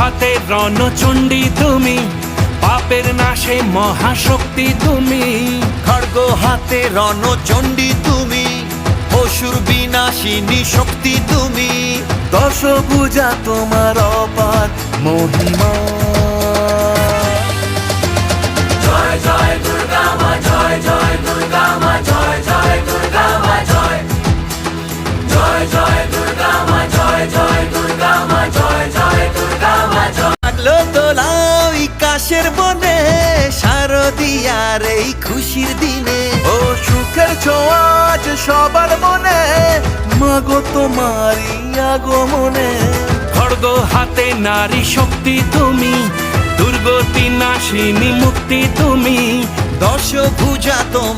হাতে রণচণ্ডী তুমি, পাপের নাশে মহাশক্তি তুমি। খড়গ হাতে রণচণ্ডী তুমি, অসুর বিনাশিনী শক্তি তুমি। দশভুজা তোমার অপার মহিমা। জয় জয় দুর্গা মা, জয় জয় দুর্গা মা, জয় জয় দুর্গা মা, জয় জয় জয় দুর্গা মা, জয় জয় দুর্গা মা, জয় জয় দুর্গা মা, জয়। লাগলো দোলা ওই কাশের বনে, শারদিয়ার এই খুশির দিনে। ও সুখের ছোঁয়া আজ সবার মনে, মাগো তোমারই আগমনে। খড়গ হাতে নারী শক্তি তুমি, দুর্গতি নাশিনী মুক্তি তুমি। দশভুজা তোমার